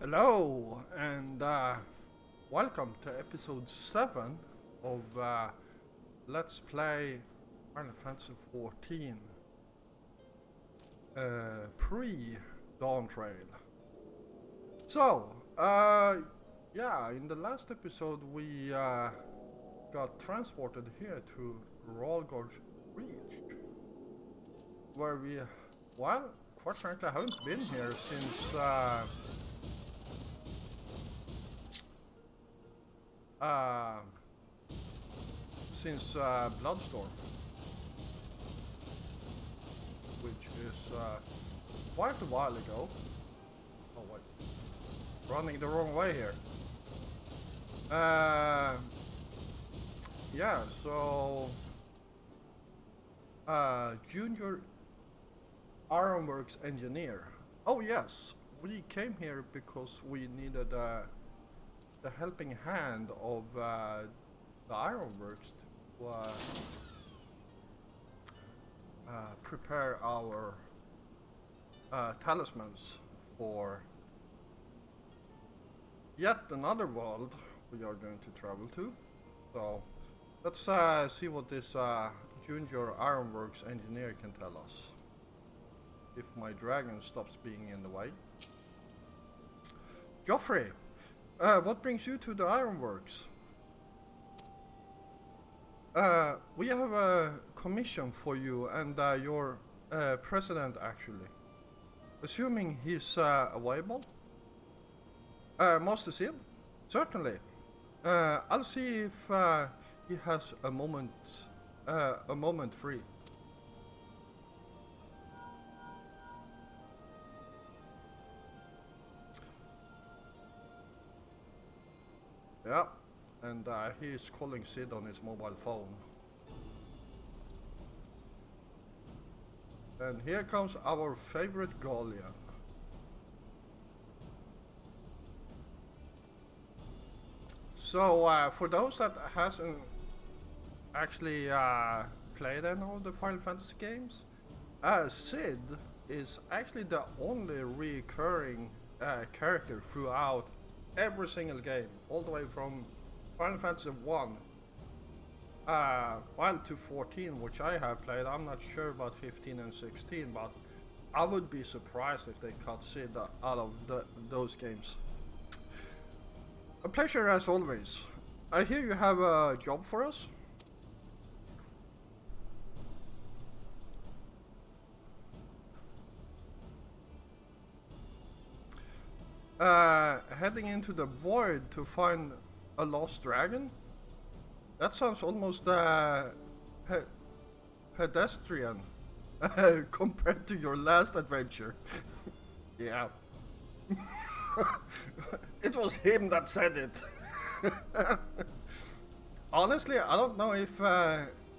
Hello and welcome to episode 7 of Let's Play Final Fantasy 14 Pre Dawntrail. So, yeah, in the last episode we got transported here to Ralgor's Reach, where we, well, quite frankly, I haven't been here since Bloodstorm, which is quite a while ago. Oh wait, running the wrong way here. Yeah, so junior Ironworks engineer. Oh yes, we came here because we needed the helping hand of the Ironworks to prepare our talismans for yet another world we are going to travel to. So let's see what this junior Ironworks engineer can tell us. If my dragon stops being in the way. Joffrey, what brings you to the Ironworks? We have a commission for you and your president, actually. Assuming he's available. Master Sid? Certainly. I'll see if he has a moment free. Yeah, and he's calling Sid on his mobile phone. And here comes our favorite Gallian. So, for those that hasn't actually played any of the Final Fantasy games, Sid is actually the only recurring character throughout every single game, all the way from Final Fantasy 1 while to 14, which I have played. I'm not sure about 15 and 16, but I would be surprised if they cut Sid out of those games. A pleasure as always. I hear you have a job for us? Heading into the void to find a lost dragon? That sounds almost pedestrian compared to your last adventure. Yeah. It was him that said it. Honestly, I don't know if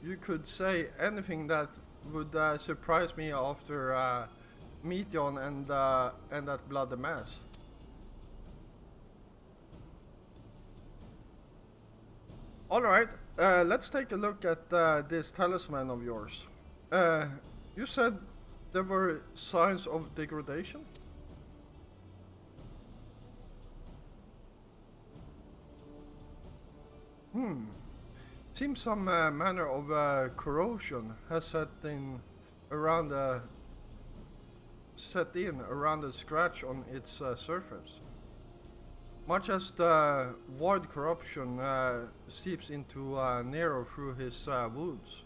you could say anything that would surprise me after Meteon and that Bloody Mass. Alright, let's take a look at this talisman of yours. You said there were signs of degradation? Seems some manner of corrosion has set in around the scratch on its surface. Much as the void corruption seeps into Nero through his wounds.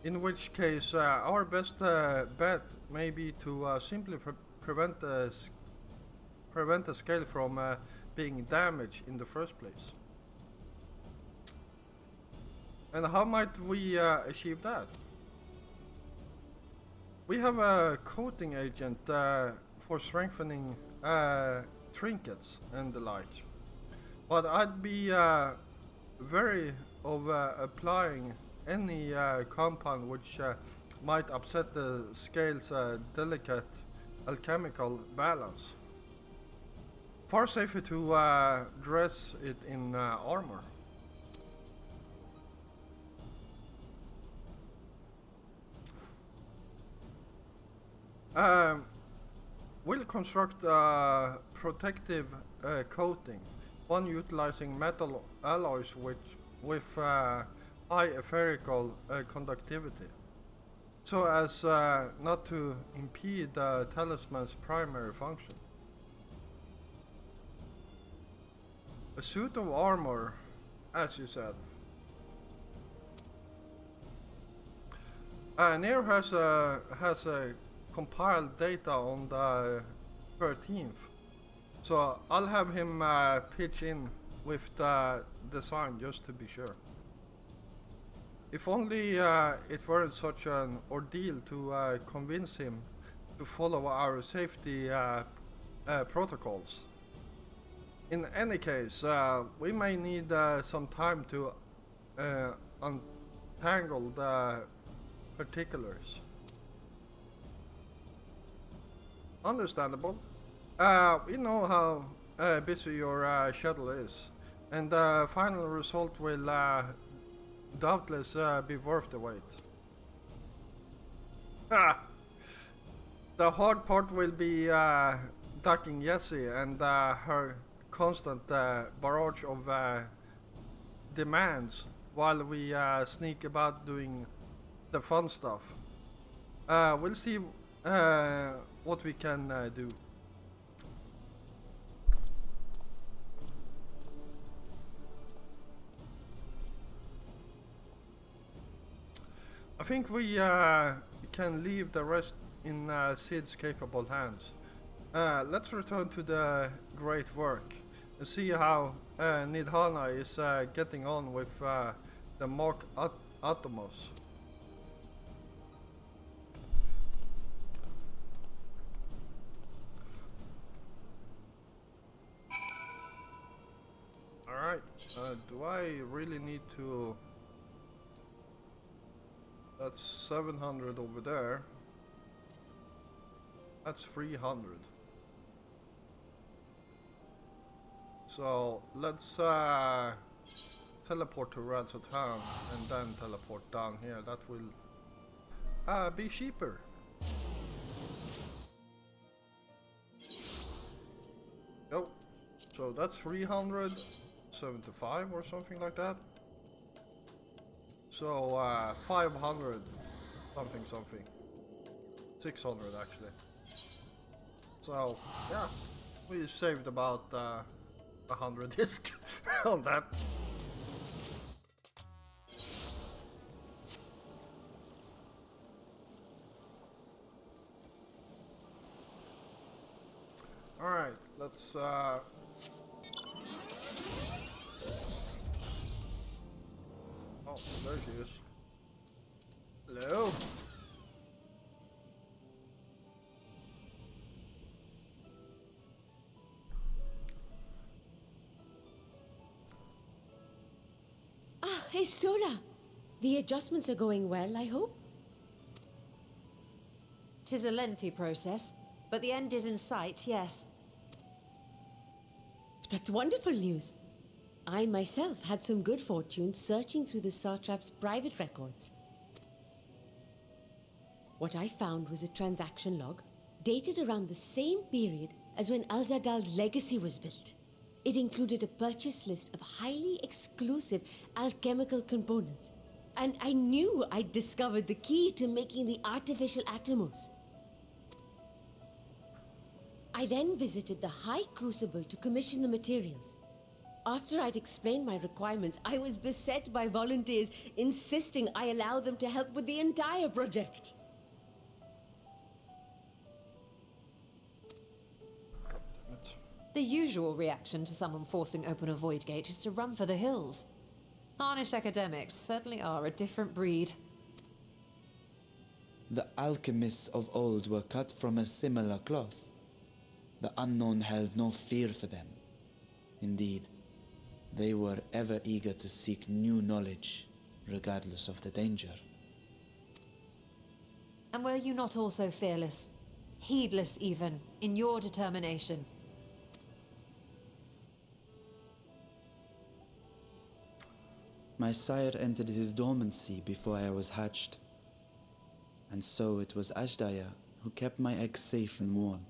In which case, our best bet may be to simply prevent the scale from being damaged in the first place. And how might we achieve that? We have a coating agent for strengthening trinkets and the like, but I'd be wary of applying any compound which might upset the scale's delicate alchemical balance. Far safer to dress it in armor. We'll construct a protective coating, one utilizing metal alloys with high etherical conductivity, so as not to impede the talisman's primary function. A suit of armor, as you said. Nero has a compiled data on the 13th, so I'll have him pitch in with the design just to be sure. If only it weren't such an ordeal to convince him to follow our safety protocols. In any case, we may need some time to untangle the particulars. Understandable. We know how busy your schedule is, and the final result will doubtless be worth the wait. The hard part will be ducking Jessie and her constant barrage of demands while we sneak about doing the fun stuff. We'll see what we can do. I think we can leave the rest in Sid's capable hands. Let's return to the great work and see how Nidhana is getting on with the Mark Atomos. Alright, do I really need to... That's 700 over there. That's 300. So let's teleport to Rad's town and then teleport down here. That will be cheaper. Yo, so that's 375 or something like that. So 500 something. 600 actually. So yeah, we saved about 100 disc on that. Alright, let's oh, there she is. Hello. Hey, Stola. The adjustments are going well, I hope? 'Tis a lengthy process, but the end is in sight, yes. That's wonderful news. I myself had some good fortune searching through the Satrap's private records. What I found was a transaction log dated around the same period as when Al-Zadal's legacy was built. It included a purchase list of highly exclusive alchemical components, and I knew I'd discovered the key to making the artificial atomos. I then visited the High Crucible to commission the materials. After I'd explained my requirements, I was beset by volunteers insisting I allow them to help with the entire project. The usual reaction to someone forcing open a void gate is to run for the hills. Harnish academics certainly are a different breed. The alchemists of old were cut from a similar cloth. The unknown held no fear for them. Indeed, they were ever eager to seek new knowledge, regardless of the danger. And were you not also fearless, heedless even, in your determination? My sire entered his dormancy before I was hatched. And so it was Ashdaya who kept my eggs safe and warm.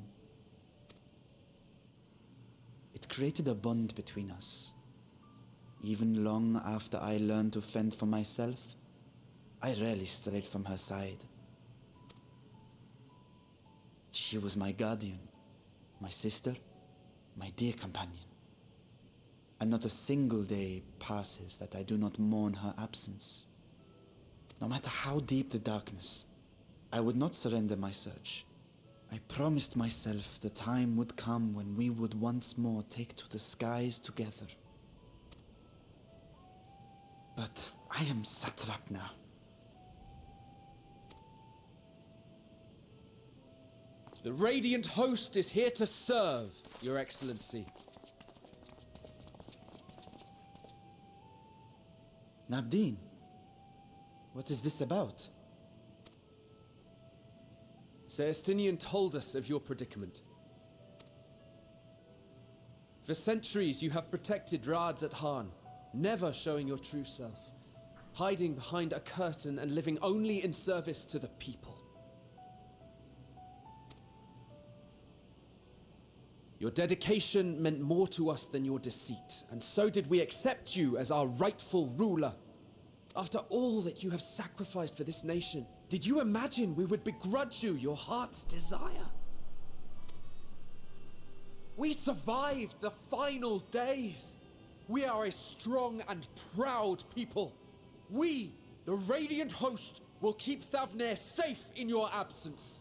created a bond between us. Even long after I learned to fend for myself, I rarely strayed from her side. She was my guardian, my sister, my dear companion. And not a single day passes that I do not mourn her absence. No matter how deep the darkness, I would not surrender my search. I promised myself the time would come when we would once more take to the skies together. But I am satrap now. The Radiant Host is here to serve, Your Excellency. Nabdeen, what is this about? Celestinian told us of your predicament. For centuries you have protected Rads at Han, never showing your true self, hiding behind a curtain and living only in service to the people. Your dedication meant more to us than your deceit, and so did we accept you as our rightful ruler. After all that you have sacrificed for this nation, did you imagine we would begrudge you your heart's desire? We survived the final days. We are a strong and proud people. We, the Radiant Host, will keep Thavnair safe in your absence.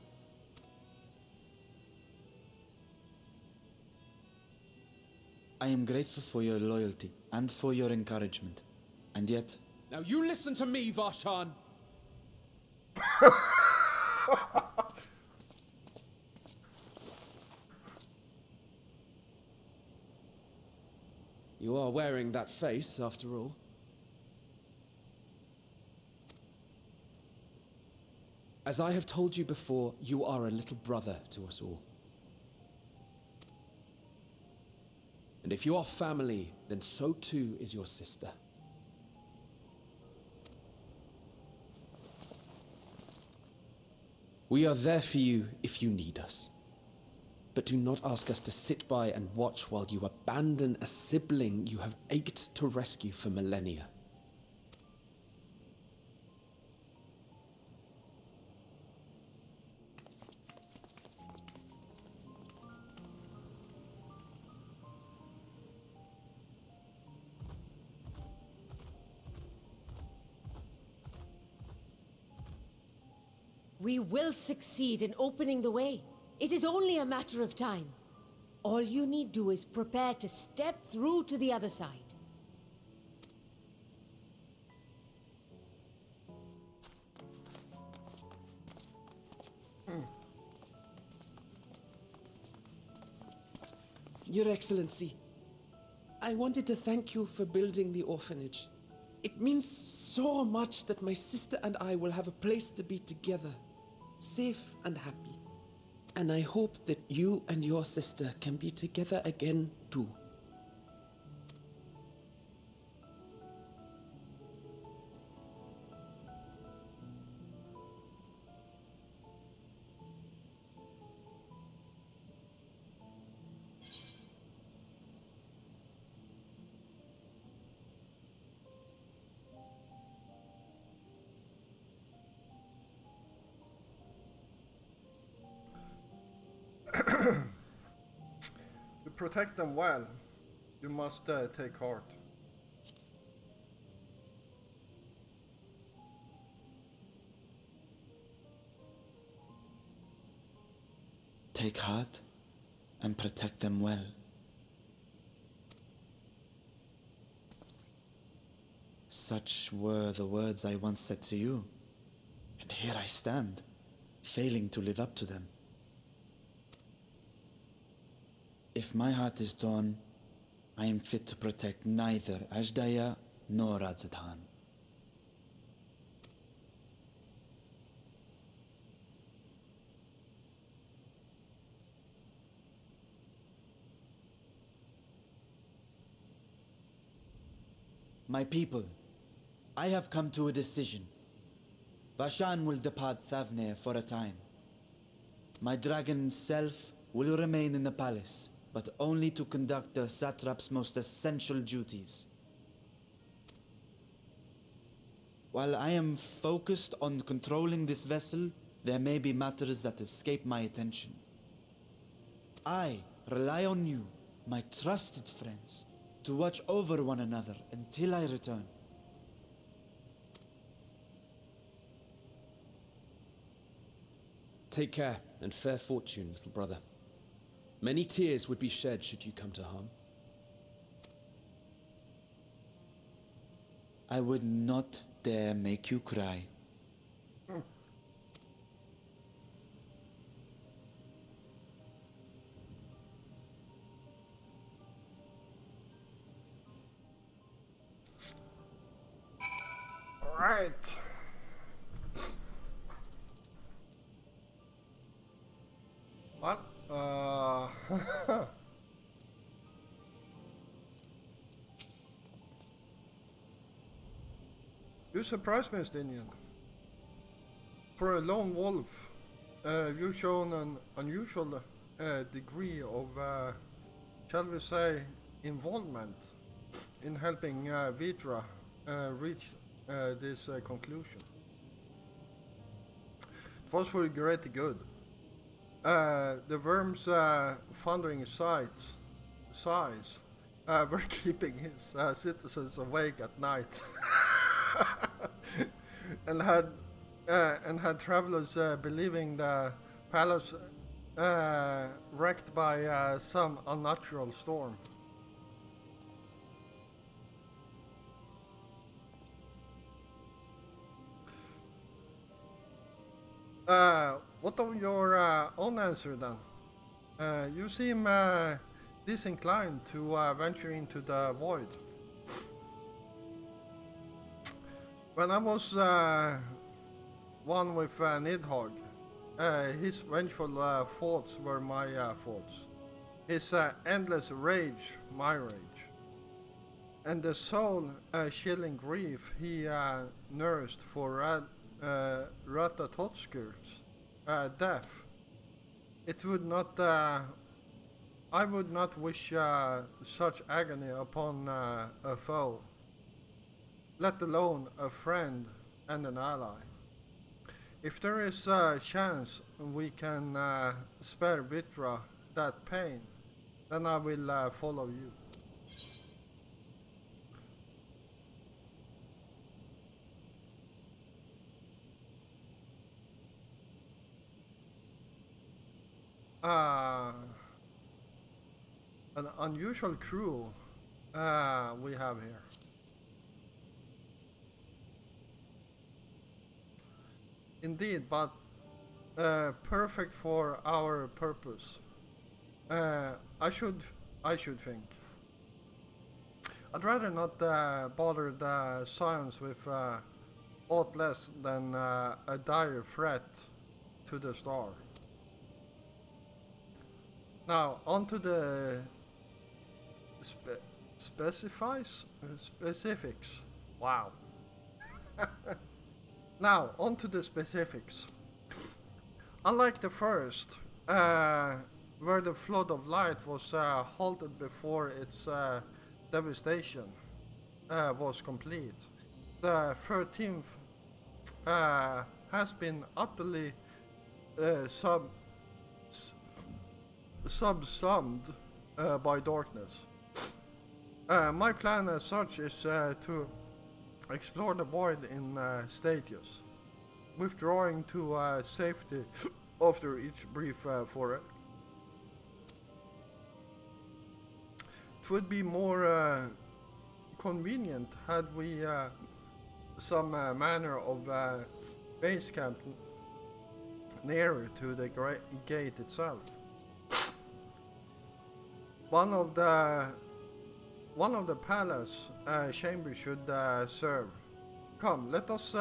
I am grateful for your loyalty and for your encouragement. And yet... Now you listen to me, Varshan. You are wearing that face, after all. As I have told you before, you are a little brother to us all. And if you are family, then so too is your sister. We are there for you if you need us. But do not ask us to sit by and watch while you abandon a sibling you have ached to rescue for millennia. We will succeed in opening the way. It is only a matter of time. All you need do is prepare to step through to the other side. Your Excellency, I wanted to thank you for building the orphanage. It means so much that my sister and I will have a place to be together, safe and happy. And I hope that you and your sister can be together again too. To protect them well, you must take heart. Take heart and protect them well. Such were the words I once said to you, and here I stand, failing to live up to them. If my heart is torn, I am fit to protect neither Ajdaya nor Radzadhan. My people, I have come to a decision. Vashan will depart Thavnair for a time. My dragon self will remain in the palace, but only to conduct the satrap's most essential duties. While I am focused on controlling this vessel, there may be matters that escape my attention. I rely on you, my trusted friends, to watch over one another until I return. Take care and fair fortune, little brother. Many tears would be shed should you come to harm. I would not dare make you cry. Alright. What? You surprised me, Stinian. For a lone wolf, you've shown an unusual degree of, shall we say, involvement in helping Vitra reach this conclusion. It was for greater good. The worm's foundering size were keeping his citizens awake at night, and had travelers believing the palace wrecked by some unnatural storm. What of your own answer then? You seem disinclined to venture into the void. When I was one with Nidhogg, his vengeful thoughts were my thoughts. His endless rage, my rage. And the soul-chilling grief he nursed for Ratatotskur's death. It would not. I would not wish such agony upon a foe, let alone a friend and an ally. If there is a chance we can spare Vitra that pain, then I will follow you. An unusual crew we have here. Indeed, but perfect for our purpose. I should think. I'd rather not bother the Scions with aught less than a dire threat to the star. Now, on to the specifics. Wow. Now, on to the specifics. Unlike the first, where the flood of light was halted before its devastation was complete, the 13th has been utterly subsumed by darkness. My plan as such is to explore the void in stages, withdrawing to safety after each brief foray. It would be more convenient had we some manner of base camp nearer to the gate itself. One of the palace chambers should serve. Come, let us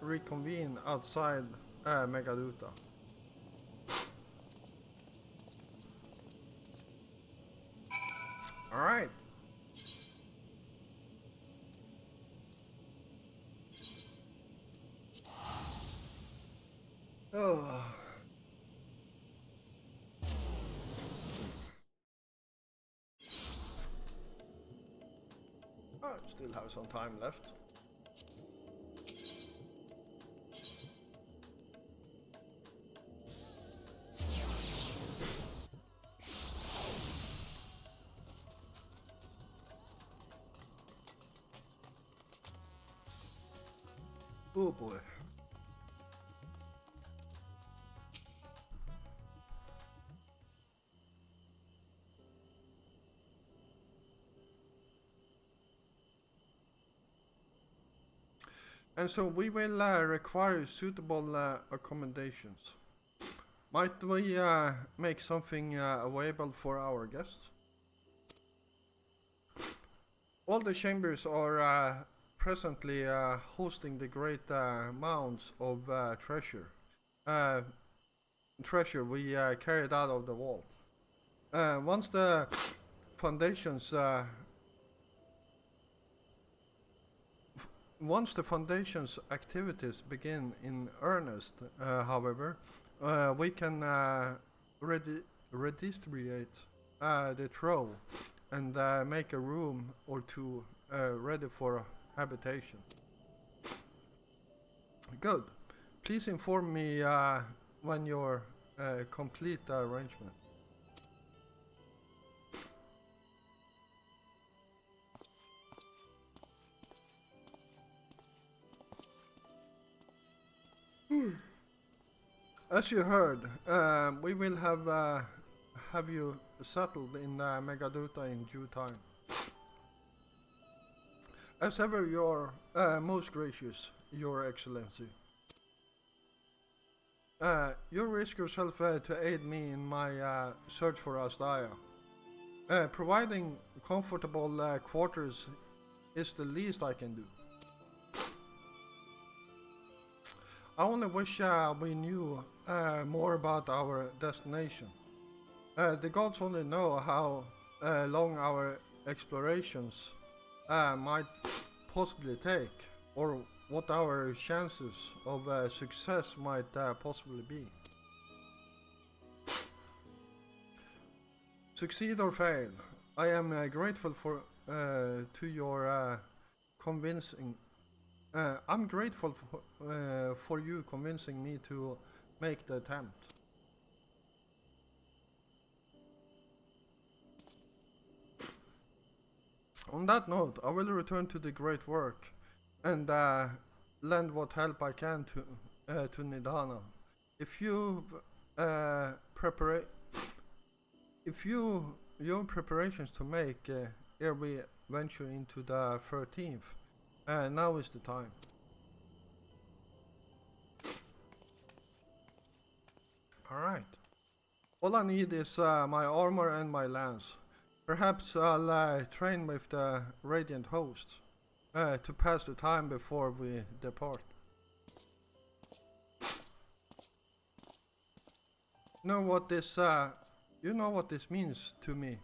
reconvene outside Megaduta. All right. Oh. Still have some time left. Oh boy. And so we will require suitable accommodations. Might we make something available for our guests? All the chambers are presently hosting the great mounds of treasure we carried out of the vault. Once the foundations activities begin in earnest, however, we can redistribute the trove and make a room or two ready for habitation. Good. Please inform me when you're complete the arrangement. As you heard, we will have you settled in Megaduta in due time. As ever, you're most gracious, Your Excellency. You risk yourself to aid me in my search for Asdaya. Providing comfortable quarters is the least I can do. I only wish we knew more about our destination. The gods only know how long our explorations might possibly take, or what our chances of success might possibly be. Succeed or fail, I am grateful to your convincing. I'm grateful for you convincing me to make the attempt. On that note, I will return to the great work and lend what help I can to Nidana. If your preparations to make ere we venture into the 13th, now is the time. Alright. All I need is my armor and my lance. Perhaps I'll train with the Radiant Host to pass the time before we depart. You know what this means to me.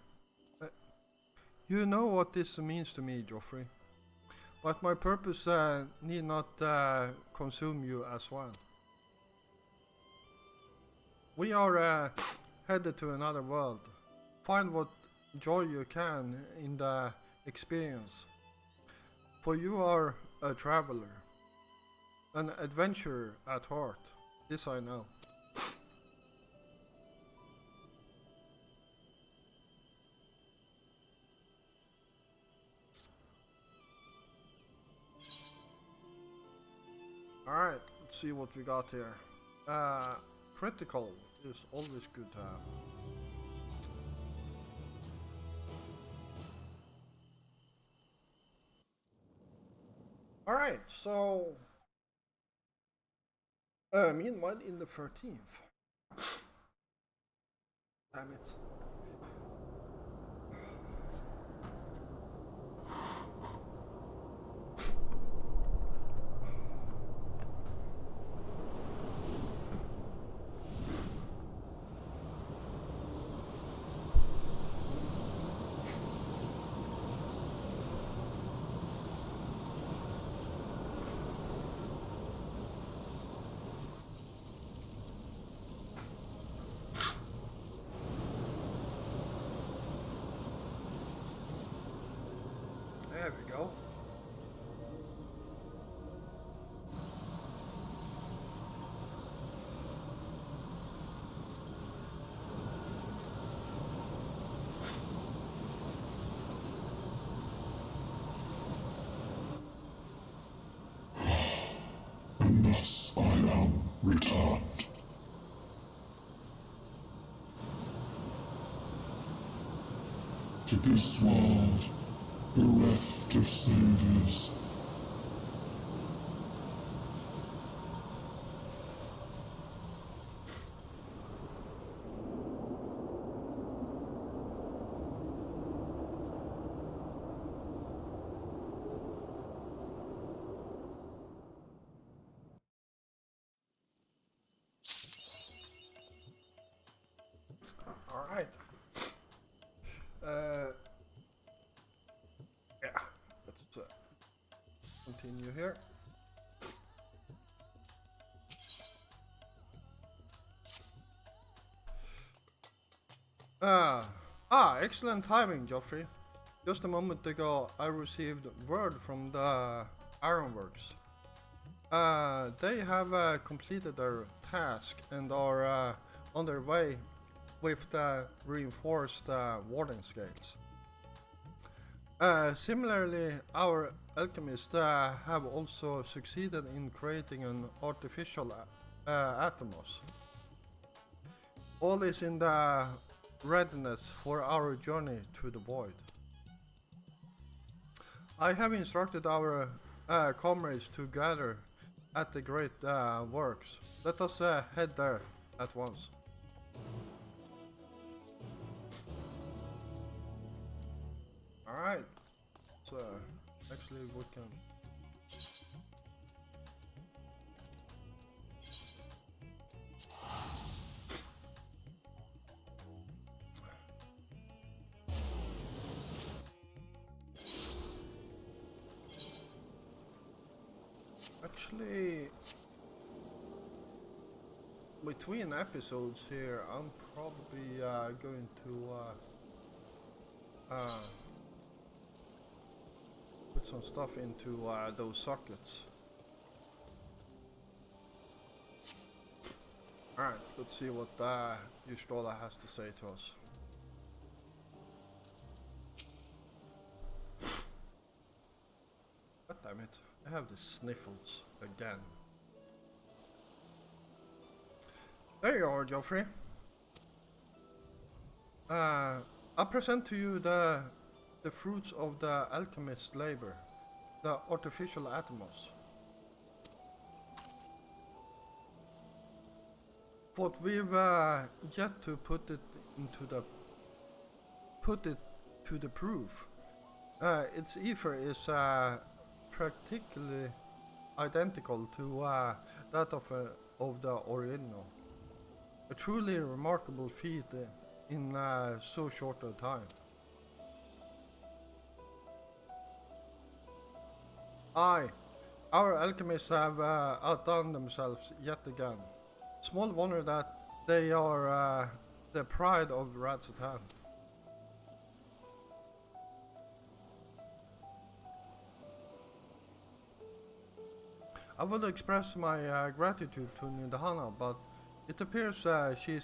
You know what this means to me, Joffrey. But my purpose need not consume you as well. We are headed to another world. Find what joy you can in the experience. For you are a traveler, an adventurer at heart. This I know. Alright, let's see what we got here. Critical is always good to have. Alright, so meanwhile in the 13th. Damn it. There we go. And thus I am returned. To this world, bereft of saviors. All right. Yeah, let's continue here. Excellent timing, Geoffrey. Just a moment ago, I received word from the Ironworks. They have completed their task and are on their way with the reinforced warding scales. Similarly, our alchemists have also succeeded in creating an artificial Atomos. All is in the readiness for our journey through the void. I have instructed our comrades to gather at the Great Works. Let us head there at once. Alright, so actually we can... Actually, between episodes here, I'm probably going to put some stuff into those sockets. Alright, let's see what Justrola has to say to us. God damn it, I have the sniffles again. There you are, Geoffrey. I present to you the fruits of the alchemist's labor, the artificial Atomos. But we've yet to put it to the proof. Its ether is practically identical to that of the original. A truly remarkable feat in so short a time. Aye, our alchemists have outdone themselves yet again. Small wonder that they are the pride of Radzatan. I would express my gratitude to Nidhana, but it appears she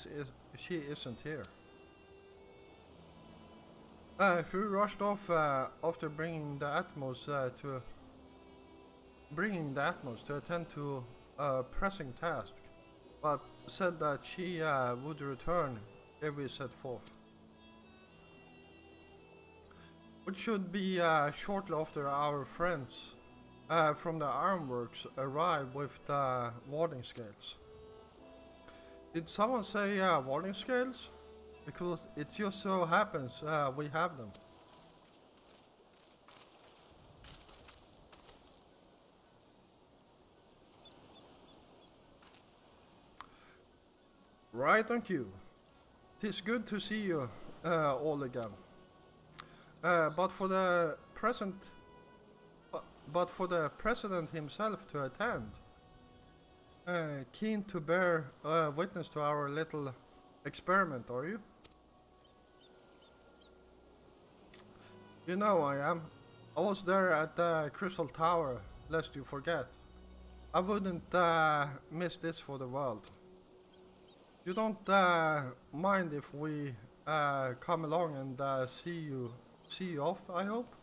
isn't here. She rushed off after bringing the Atmos to attend to a pressing task, but said that she would return if we set forth. Which should be shortly after our friends from the Ironworks arrive with the warding scales. Did someone say warding scales? Because it just so happens we have them. Right on cue. 'Tis good to see you all again. But for the president himself to attend, keen to bear witness to our little experiment, are you? You know I am. I was there at the Crystal Tower, lest you forget. I wouldn't miss this for the world. You don't mind if we come along and see you off, I hope?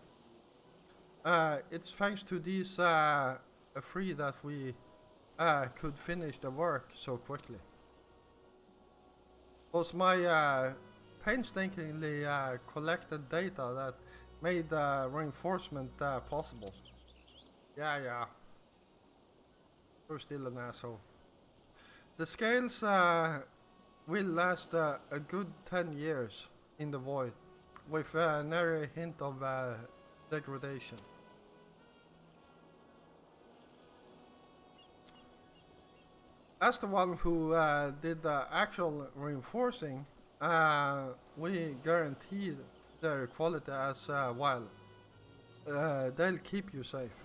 It's thanks to these three that we could finish the work so quickly. It was my painstakingly collected data that made reinforcement possible. Yeah. You're still an asshole. The scales will last a good 10 years in the void, with nary a hint of degradation. As the one who did the actual reinforcing, we guaranteed their quality as well. They'll keep you safe.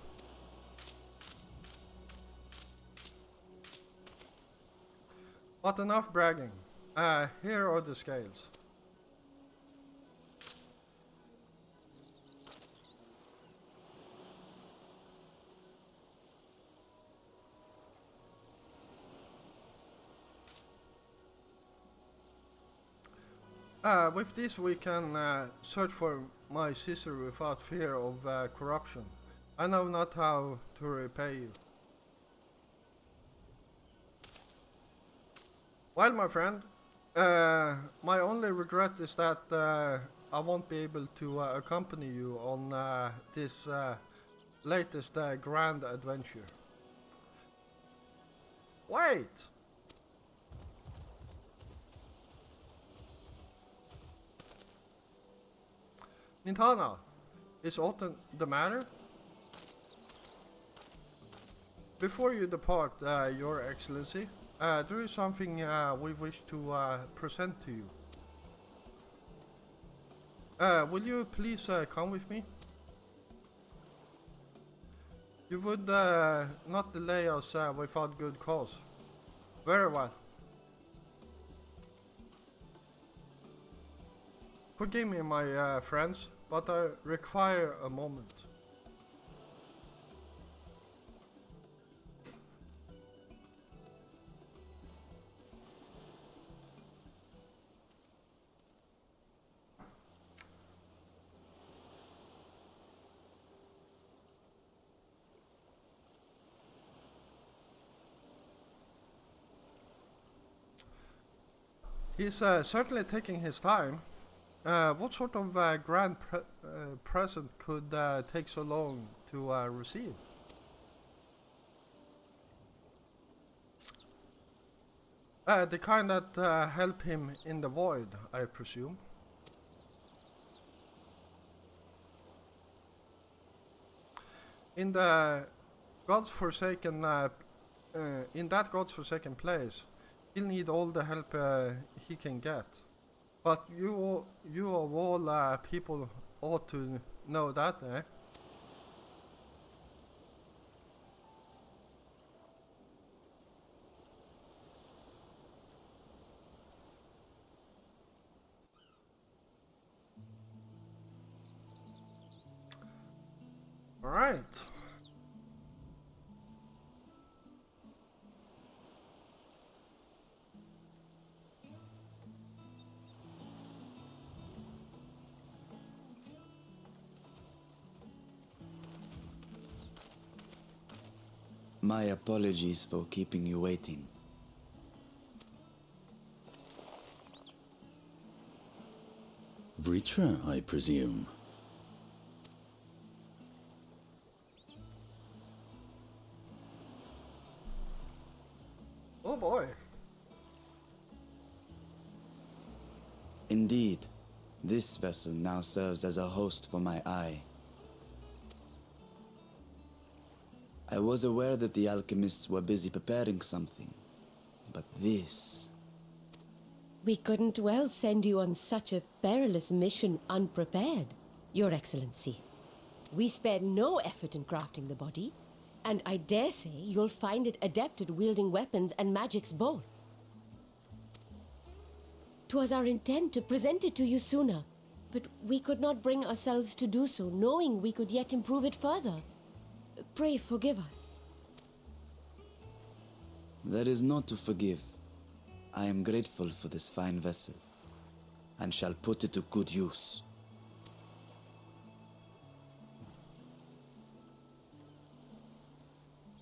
But enough bragging. Here are the scales. With this we can search for my sister without fear of corruption. I know not how to repay you. Well, my friend, my only regret is that I won't be able to accompany you on this latest grand adventure. Wait! Nintana, is aught the matter? Before you depart, Your Excellency, there is something we wish to present to you. Will you please come with me? You would not delay us without good cause. Very well. Forgive me, my friends, but I require a moment. He's certainly taking his time. What sort of grand present could take so long to receive? The kind that help him in the void, I presume. In the godforsaken, in that godforsaken place, he'll need all the help he can get. But you of all people ought to know that, eh? All right. My apologies for keeping you waiting. Vritra, I presume. Oh boy. Indeed, this vessel now serves as a host for my eye. I was aware that the alchemists were busy preparing something, but this... We couldn't well send you on such a perilous mission unprepared, Your Excellency. We spared no effort in crafting the body, and I dare say you'll find it adept at wielding weapons and magics both. 'Twas our intent to present it to you sooner, but we could not bring ourselves to do so, knowing we could yet improve it further. Pray forgive us. There is naught to forgive. I am grateful for this fine vessel, and shall put it to good use.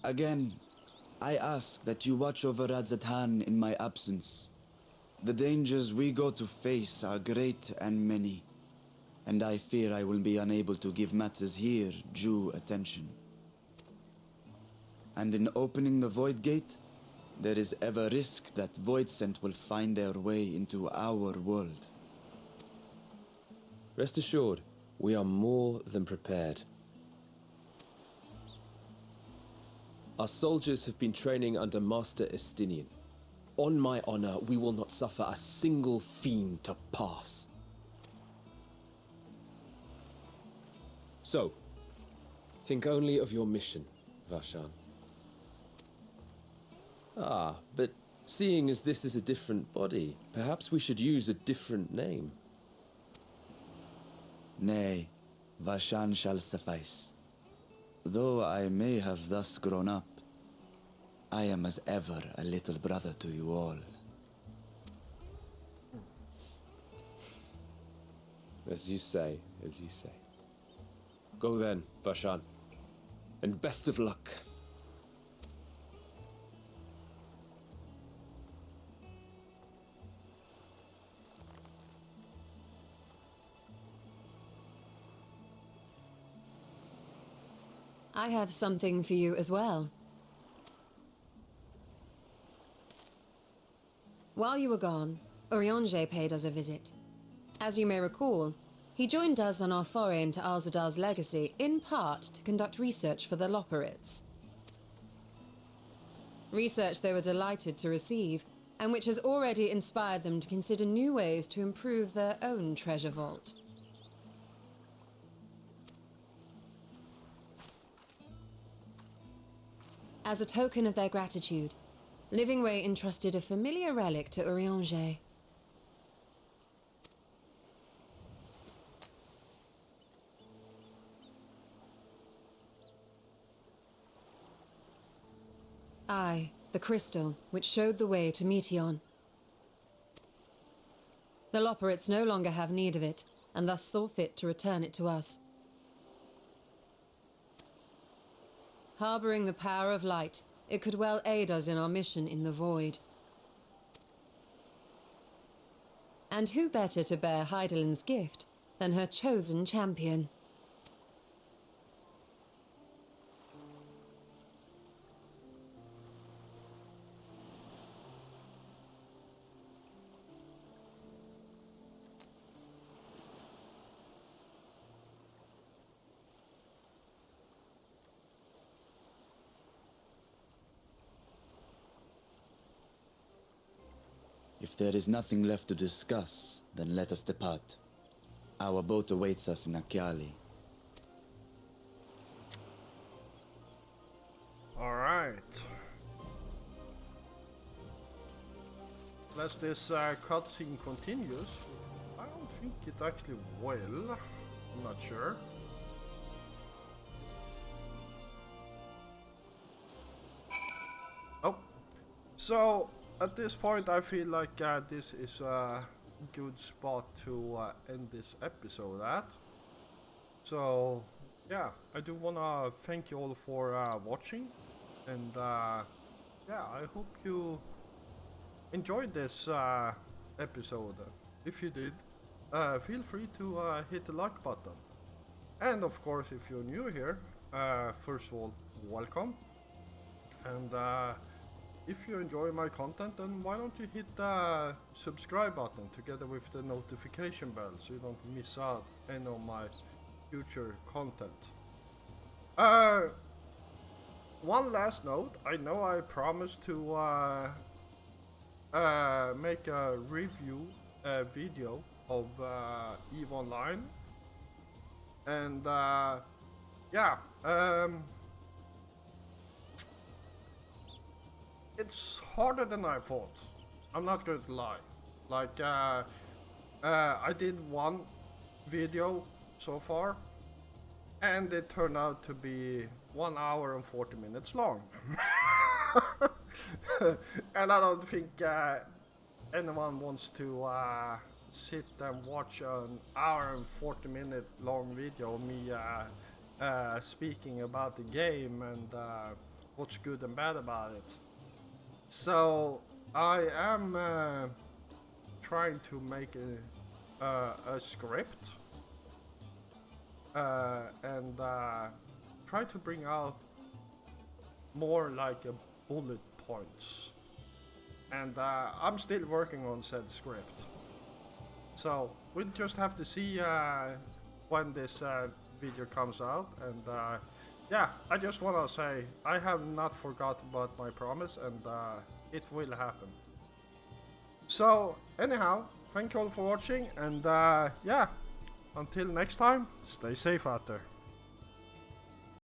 Again, I ask that you watch over Radzatan in my absence. The dangers we go to face are great and many, and I fear I will be unable to give matters here due attention. And in opening the Void Gate, there is ever risk that Voidsent will find their way into our world. Rest assured, we are more than prepared. Our soldiers have been training under Master Estinian. On my honor, we will not suffer a single fiend to pass. So, think only of your mission, Varshan. Ah, but seeing as this is a different body, perhaps we should use a different name. Nay, Varshan shall suffice. Though I may have thus grown up, I am as ever a little brother to you all. As you say, as you say. Go then, Varshan, and best of luck. I have something for you as well. While you were gone, Urianger paid us a visit. As you may recall, he joined us on our foray into Alzadal's legacy, in part to conduct research for the Loporrits. Research they were delighted to receive, and which has already inspired them to consider new ways to improve their own treasure vault. As a token of their gratitude, Livingway entrusted a familiar relic to Urianger. Aye, the crystal, which showed the way to Meteon. The Loporrits no longer have need of it, and thus saw fit to return it to us. Harboring the power of light, it could well aid us in our mission in the Void. And who better to bear Heidelin's gift than her chosen champion? If there is nothing left to discuss, then let us depart. Our boat awaits us in Akyali. Alright. As this cutscene continues, I don't think it actually will. I'm not sure. Oh. So, at this point I feel like this is a good spot to end this episode at. So, yeah, I do wanna thank you all for watching, and yeah, I hope you enjoyed this episode. If you did, feel free to hit the like button. And of course, if you're new here, first of all, welcome. And if you enjoy my content, then why don't you hit the subscribe button together with the notification bell so you don't miss out any of my future content. One last note, I know I promised to make a review video of EVE Online, and yeah, it's harder than I thought. I'm not going to lie. Like, I did one video so far, and it turned out to be 1 hour and 40 minutes long. And I don't think anyone wants to sit and watch an hour and 40-minute long video of me speaking about the game and what's good and bad about it. So I am trying to make a script and try to bring out more like a bullet points, and I'm still working on said script, so we'll just have to see when this video comes out. And yeah, I just want to say I have not forgotten about my promise, and it will happen. So anyhow, thank you all for watching, and yeah, until next time, stay safe out there.